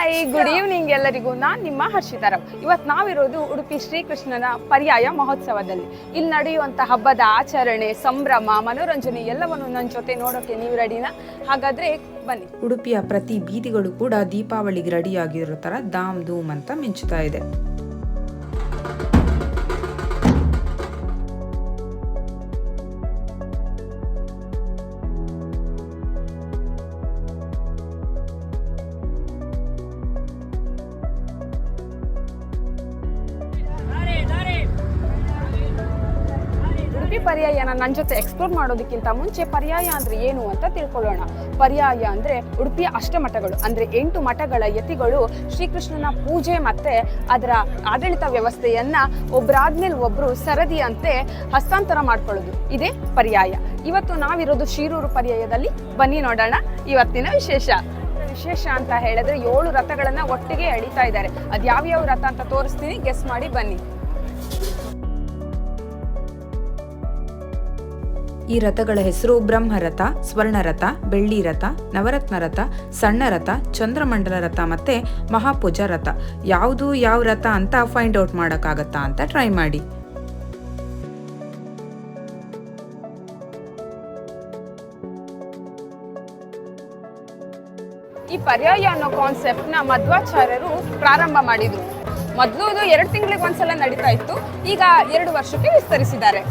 Hi, good evening ಎಲ್ಲರಿಗೂ. ನಾನು ನಿಮ್ಮ ಹರ್ಷಿತಾರಾವ್. ಇವತ್ತು ನಾವಿರೋದು ಉಡುಪಿ ಶ್ರೀಕೃಷ್ಣನ ಪರ್ಯಾಯ ಮಹೋತ್ಸವದಲ್ಲಿ. ಇಲ್ಲಿ ನಡೆಯುವಂಥ ಹಬ್ಬದ ಆಚರಣೆ, ಸಂಭ್ರಮ, ಮನೋರಂಜನೆ ಎಲ್ಲವನ್ನು ನನ್ನ ಜೊತೆ ನೋಡೋಕೆ ನೀವು ರೆಡಿನಾ? ಹಾಗಾದ್ರೆ ಬನ್ನಿ. ಉಡುಪಿಯ ಪ್ರತಿ ಬೀದಿಗಳು ಕೂಡ ದೀಪಾವಳಿಗೆ ರೆಡಿಯಾಗಿರೋ ಥರ ಧಾಮ್ ಧೂಮ್ ಅಂತ ಮಿಂಚುತ್ತಾ ಇದೆ. ಪರ್ಯಾಯನ ನನ್ನ ಜೊತೆ ಎಕ್ಸ್ಪ್ಲೋರ್ ಮಾಡೋದಕ್ಕಿಂತ ಮುಂಚೆ ಪರ್ಯಾಯ ಅಂದ್ರೆ ಏನು ಅಂತ ತಿಳ್ಕೊಳ್ಳೋಣ. ಪರ್ಯಾಯ ಅಂದ್ರೆ ಉಡುಪಿಯ ಅಷ್ಟಮಠಗಳು, ಅಂದ್ರೆ 8 ಮಠಗಳ ಯತಿಗಳು ಶ್ರೀಕೃಷ್ಣನ ಪೂಜೆ ಮತ್ತೆ ಅದರ ಆಡಳಿತ ವ್ಯವಸ್ಥೆಯನ್ನ ಒಬ್ಬರಾದ್ಮೇಲೆ ಒಬ್ರು ಸರದಿಯಂತೆ ಹಸ್ತಾಂತರ ಮಾಡ್ಕೊಳ್ಳೋದು, ಇದೇ ಪರ್ಯಾಯ. ಇವತ್ತು ನಾವಿರೋದು ಶಿರೂರು ಪರ್ಯಾಯದಲ್ಲಿ. ಬನ್ನಿ ನೋಡೋಣ ಇವತ್ತಿನ ವಿಶೇಷ ಅಂತ ಹೇಳಿದ್ರೆ 7 ರಥಗಳನ್ನ ಒಟ್ಟಿಗೆ ಎಳಿತಾ ಇದ್ದಾರೆ. ಅದ್ಯಾವ್ಯಾವ ರಥ ಅಂತ ತೋರಿಸ್ತೀನಿ, ಗೆಸ್ ಮಾಡಿ ಬನ್ನಿ. ಈ ರಥಗಳ ಹೆಸರು ಬ್ರಹ್ಮರಥ, ಸ್ವರ್ಣರಥ, ಬೆಳ್ಳಿ ರಥ, ನವರತ್ನ ರಥ, ಸಣ್ಣ ರಥ, ಚಂದ್ರಮಂಡಲ ರಥ ಮತ್ತೆ ಮಹಾಪೂಜ ರಥ. ಯಾವುದು ಯಾವ ರಥ ಅಂತ ಫೈಂಡ್ ಔಟ್ ಮಾಡೋಕ್ಕಾಗತ್ತಾ ಅಂತ ಟ್ರೈ ಮಾಡಿ. ಈ ಪರ್ಯಾಯ ಅನ್ನೋ ಕಾನ್ಸೆಪ್ಟ್ ನ ಮಧ್ವಾಚಾರ್ಯರು ಪ್ರಾರಂಭ ಮಾಡಿದ್ರು. ಮೊದಲು ಇದು 2 ತಿಂಗಳಿಗೆ ಒಂದ್ಸಲ ನಡೀತಾ ಇತ್ತು, ಈಗ 2 ವರ್ಷಕ್ಕೆ ವಿಸ್ತರಿಸಿದ್ದಾರೆ.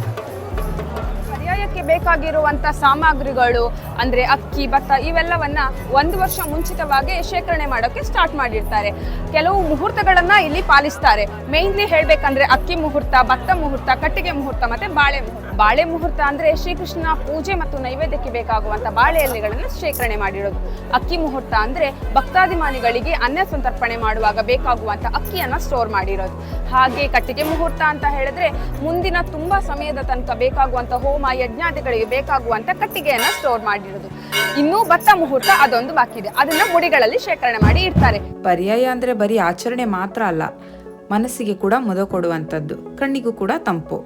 ಪರ್ಯಾಯಕ್ಕೆ ಬೇಕಾಗಿರುವಂತ ಸಾಮಗ್ರಿಗಳು ಅಂದ್ರೆ ಅಕ್ಕಿ, ಭತ್ತ ಇವೆಲ್ಲವನ್ನ 1 ವರ್ಷ ಮುಂಚಿತವಾಗಿ ಶೇಖರಣೆ ಮಾಡೋಕೆ ಸ್ಟಾರ್ಟ್ ಮಾಡಿರ್ತಾರೆ. ಕೆಲವು ಮುಹೂರ್ತಗಳನ್ನ ಇಲ್ಲಿ ಪಾಲಿಸ್ತಾರೆ. ಮೇನ್ಲಿ ಹೇಳ್ಬೇಕಂದ್ರೆ ಅಕ್ಕಿ ಮುಹೂರ್ತ, ಭತ್ತ ಮುಹೂರ್ತ, ಕಟ್ಟಿಗೆ ಮುಹೂರ್ತ ಮತ್ತೆ ಬಾಳೆ ಮುಹೂರ್ತ. ಬಾಳೆ ಮುಹೂರ್ತ ಅಂದ್ರೆ ಶ್ರೀಕೃಷ್ಣನ ಪೂಜೆ ಮತ್ತು ನೈವೇದ್ಯಕ್ಕೆ ಬೇಕಾಗುವಂತ ಬಾಳೆ ಎಲೆಗಳನ್ನು ಶೇಖರಣೆ ಮಾಡಿರೋದು. ಅಕ್ಕಿ ಮುಹೂರ್ತ ಅಂದ್ರೆ ಭಕ್ತಾದಿಮಾನಿಗಳಿಗೆ ಅನ್ನ ಸಂತರ್ಪಣೆ ಮಾಡುವಾಗ ಬೇಕಾಗುವಂತ ಅಕ್ಕಿಯನ್ನ ಸ್ಟೋರ್ ಮಾಡಿರೋದು. ಹಾಗೆ ಕಟ್ಟಿಗೆ ಮುಹೂರ್ತ ಅಂತ ಹೇಳಿದ್ರೆ ಮುಂದಿನ ತುಂಬಾ ಸಮಯದ ತನಕ ಬೇಕಾಗುವಂತ ಹೋಮ ಯಜ್ಞಾದಿಗಳಿಗೆ ಬೇಕಾಗುವಂತ ಕಟ್ಟಿಗೆಯನ್ನ ಸ್ಟೋರ್ ಮಾಡಿರೋದು. ಇನ್ನೂ ಭತ್ತ ಮುಹೂರ್ತ ಅದೊಂದು ಬಾಕಿ ಇದೆ, ಅದನ್ನ ಮುಡಿಗಳಲ್ಲಿ ಶೇಖರಣೆ ಮಾಡಿ ಇಡ್ತಾರೆ. ಪರ್ಯಾಯ ಅಂದ್ರೆ ಬರೀ ಆಚರಣೆ ಮಾತ್ರ ಅಲ್ಲ, ಮನಸ್ಸಿಗೆ ಕೂಡ ಮುದ ಕೊಡುವಂಥದ್ದು, ಕಣ್ಣಿಗೂ ಕೂಡ ತಂಪು.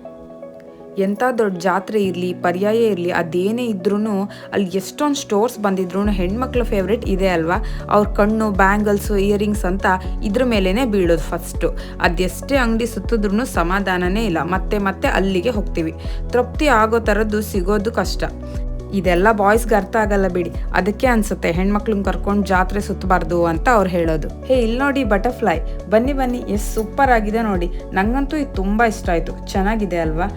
ಎಂಥ ದೊಡ್ಡ ಜಾತ್ರೆ ಇರಲಿ, ಪರ್ಯಾಯ ಇರಲಿ, ಅದೇನೇ ಇದ್ರೂ ಅಲ್ಲಿ ಎಷ್ಟೊಂದು ಸ್ಟೋರ್ಸ್ ಬಂದಿದ್ರು ಹೆಣ್ಮಕ್ಳ ಫೇವ್ರೇಟ್ ಇದೆ ಅಲ್ವಾ. ಅವ್ರ ಕಣ್ಣು, ಬ್ಯಾಂಗಲ್ಸು, ಇಯರಿಂಗ್ಸ್ ಅಂತ ಇದ್ರ ಮೇಲೇ ಬೀಳೋದು ಫಸ್ಟು. ಅದೆಷ್ಟೇ ಅಂಗಡಿ ಸುತ್ತಿದ್ರೂ ಸಮಾಧಾನನೇ ಇಲ್ಲ, ಮತ್ತೆ ಮತ್ತೆ ಅಲ್ಲಿಗೆ ಹೋಗ್ತೀವಿ. ತೃಪ್ತಿ ಆಗೋ ಥರದ್ದು ಸಿಗೋದು ಕಷ್ಟ. ಇದೆಲ್ಲ ಬಾಯ್ಸ್ಗೆ ಅರ್ಥ ಆಗಲ್ಲ ಬಿಡಿ, ಅದಕ್ಕೆ ಅನ್ಸುತ್ತೆ ಹೆಣ್ಮಕ್ಳನ್ನ ಕರ್ಕೊಂಡು ಜಾತ್ರೆ ಸುತ್ತಬಾರ್ದು ಅಂತ ಅವ್ರು ಹೇಳೋದು. ಇಲ್ಲಿ ನೋಡಿ ಬಟರ್ಫ್ಲೈ, ಬನ್ನಿ ಎಷ್ಟು ಸೂಪರ್ ಆಗಿದೆ ನೋಡಿ. ನಂಗಂತೂ ಇದು ತುಂಬ ಇಷ್ಟ ಆಯಿತು, ಚೆನ್ನಾಗಿದೆ ಅಲ್ವಾ.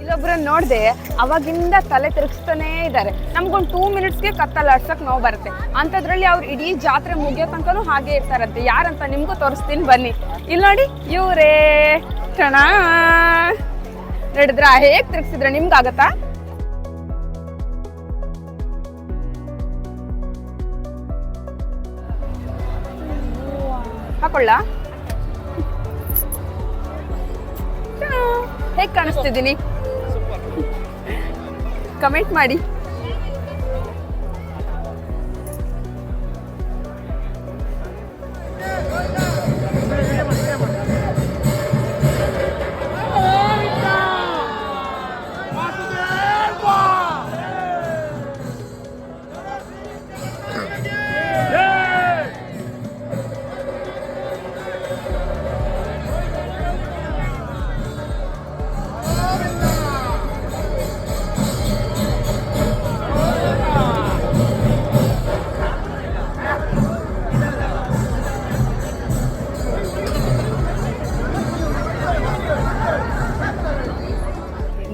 ಇಲ್ಲೊಬ್ರನ್ನ ನೋಡಿದೆ, ಅವಾಗಿಂದ ತಲೆ ತಿರುಗಿಸ್ತಾನೇ ಇದ್ದಾರೆ. ನಮ್ಗೊಂದು 2 ಮಿನಿಟ್ಸ್ಗೆ ಕತ್ತಲಾಡ್ಸಕ್ ನೋವು ಬರುತ್ತೆ. ಅಂಥದ್ರಲ್ಲಿ ಅವ್ರು ಇಡೀ ಜಾತ್ರೆ ಮುಗಿಯೋ ತನಕನೂ ಹಾಗೆ ಇರ್ತಾರಂತೆ. ಯಾರಂತ ನಿಮ್ಗೂ ತೋರಿಸ್ತೀನಿ ಬನ್ನಿ. ಇಲ್ಲಿ ನೋಡಿ, ಇವ್ರೇ ಕ್ಷಣ ನಡೆದ್ರ ಹೇಗ್ ತಿರುಗಿಸಿದ್ರೆ ನಿಮ್ಗಾಗತ್ತಾ? ಹಾಕೊಳ್ಳ ಹೇಗ್ ಕಾಣಿಸ್ತಿದ್ದೀನಿ? ಕಮೆಂಟ್ ಮಾಡಿ.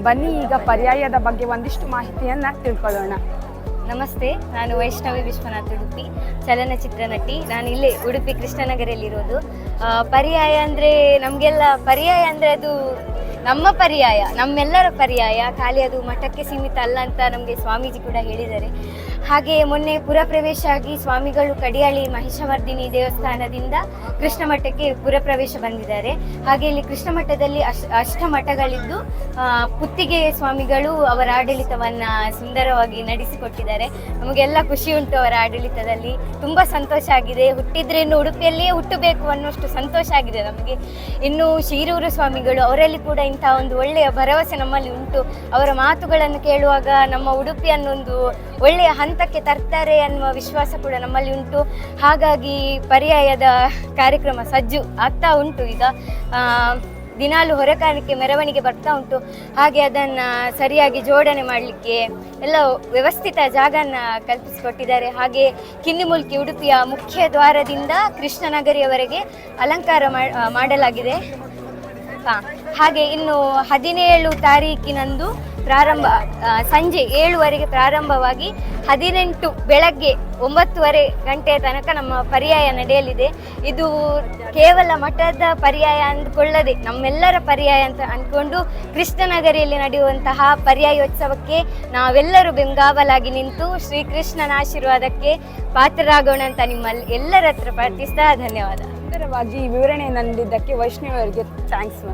ಬನ್ನಿ ಈಗ ಪರ್ಯಾಯದ ಬಗ್ಗೆ ಒಂದಿಷ್ಟು ಮಾಹಿತಿಯನ್ನ ತಿಳ್ಕೊಳ್ಳೋಣ. ನಮಸ್ತೆ, ನಾನು ವೈಷ್ಣವಿ ವಿಶ್ವನಾಥ್, ಉಡುಪಿ ಚಲನಚಿತ್ರ ನಟಿ. ನಾನು ಇಲ್ಲೇ ಉಡುಪಿ ಕೃಷ್ಣನಗರಲ್ಲಿ ಪರ್ಯಾಯ ಅಂದರೆ ನಮಗೆಲ್ಲ ಪರ್ಯಾಯ ಅಂದರೆ ಅದು ನಮ್ಮ ಪರ್ಯಾಯ, ನಮ್ಮೆಲ್ಲರ ಪರ್ಯಾಯ. ಖಾಲಿ ಅದು ಮಠಕ್ಕೆ ಸೀಮಿತ ಅಲ್ಲ ಅಂತ ನಮಗೆ ಸ್ವಾಮೀಜಿ ಕೂಡ ಹೇಳಿದ್ದಾರೆ. ಹಾಗೆ ಮೊನ್ನೆ ಪುರಪ್ರವೇಶ ಆಗಿ ಸ್ವಾಮಿಗಳು ಕಡಿಯಾಳಿ ಮಹಿಷಮರ್ದಿನಿ ದೇವಸ್ಥಾನದಿಂದ ಕೃಷ್ಣ ಮಠಕ್ಕೆ ಪುರಪ್ರವೇಶ ಬಂದಿದ್ದಾರೆ. ಹಾಗೆ ಇಲ್ಲಿ ಕೃಷ್ಣ ಮಠದಲ್ಲಿ ಅಷ್ಟ ಮಠಗಳಿದ್ದು ಪುತ್ತಿಗೆ ಸ್ವಾಮಿಗಳು ಅವರ ಆಡಳಿತವನ್ನು ಸುಂದರವಾಗಿ ನಡೆಸಿಕೊಟ್ಟಿದ್ದಾರೆ. ನಮಗೆಲ್ಲ ಖುಷಿ ಉಂಟು ಅವರ ಆಡಳಿತದಲ್ಲಿ, ತುಂಬ ಸಂತೋಷ ಆಗಿದೆ. ಹುಟ್ಟಿದ್ರೆ ಇನ್ನು ಉಡುಪಿಯಲ್ಲಿಯೇ ಹುಟ್ಟಬೇಕು ಅನ್ನೋಷ್ಟು ಸಂತೋಷ ಆಗಿದೆ ನಮಗೆ. ಇನ್ನು ಶಿರೂರು ಸ್ವಾಮಿಗಳು, ಅವರಲ್ಲಿ ಕೂಡ ಇಂಥ ಒಂದು ಒಳ್ಳೆಯ ಭರವಸೆ ನಮ್ಮಲ್ಲಿ ಉಂಟು. ಅವರ ಮಾತುಗಳನ್ನು ಕೇಳುವಾಗ ನಮ್ಮ ಉಡುಪಿ ಅನ್ನೊಂದು ಒಳ್ಳೆಯ ಹಂತಕ್ಕೆ ತರ್ತಾರೆ ಅನ್ನುವ ವಿಶ್ವಾಸ ಕೂಡ ನಮ್ಮಲ್ಲಿ ಉಂಟು. ಹಾಗಾಗಿ ಪರ್ಯಾಯದ ಕಾರ್ಯಕ್ರಮ ಸಜ್ಜು ಆಗ್ತಾ ಉಂಟು. ಈಗ ದಿನಾಲು ಹೊರಕಾಣಕ್ಕೆ ಮೆರವಣಿಗೆ ಬರ್ತಾ ಉಂಟು. ಹಾಗೆ ಅದನ್ನು ಸರಿಯಾಗಿ ಜೋಡಣೆ ಮಾಡಲಿಕ್ಕೆ ಎಲ್ಲ ವ್ಯವಸ್ಥಿತ ಜಾಗನ ಕಲ್ಪಿಸಿಕೊಟ್ಟಿದ್ದಾರೆ. ಹಾಗೆ ಕಿನ್ನಿಮುಲ್ಕಿ ಉಡುಪಿಯ ಮುಖ್ಯ ದ್ವಾರದಿಂದ ಕೃಷ್ಣನಗರಿಯವರೆಗೆ ಅಲಂಕಾರ ಮಾಡಲಾಗಿದೆ. ಹಾಗೆ ಇನ್ನು 17 ತಾರೀಕಿನಂದು ಪ್ರಾರಂಭ ಸಂಜೆ 7ವರೆಗೆ ಪ್ರಾರಂಭವಾಗಿ 18 ಬೆಳಗ್ಗೆ 9:30 ಗಂಟೆಯ ತನಕ ನಮ್ಮ ಪರ್ಯಾಯ ನಡೆಯಲಿದೆ. ಇದು ಕೇವಲ ಮಠದ ಪರ್ಯಾಯ ಅಂದುಕೊಳ್ಳದೆ ನಮ್ಮೆಲ್ಲರ ಪರ್ಯಾಯ ಅಂತ ಅಂದ್ಕೊಂಡು ಕೃಷ್ಣನಗರಿಯಲ್ಲಿ ನಡೆಯುವಂತಹ ಪರ್ಯಾಯೋತ್ಸವಕ್ಕೆ ನಾವೆಲ್ಲರೂ ಬೆಂಗಾವಲಾಗಿ ನಿಂತು ಶ್ರೀಕೃಷ್ಣನ ಆಶೀರ್ವಾದಕ್ಕೆ ಪಾತ್ರರಾಗೋಣ ಅಂತ ನಿಮ್ಮಲ್ಲಿ ಎಲ್ಲರ ಹತ್ರ ಪ್ರಾರ್ಥಿಸ್ತಾ ಧನ್ಯವಾದ. ಸುಂದರವಾಗಿ ವಿವರಣೆ ನೀಡಿದ್ದಕ್ಕೆ ವೈಷ್ಣವಿ ಅವರಿಗೆ ಥ್ಯಾಂಕ್ಸ್.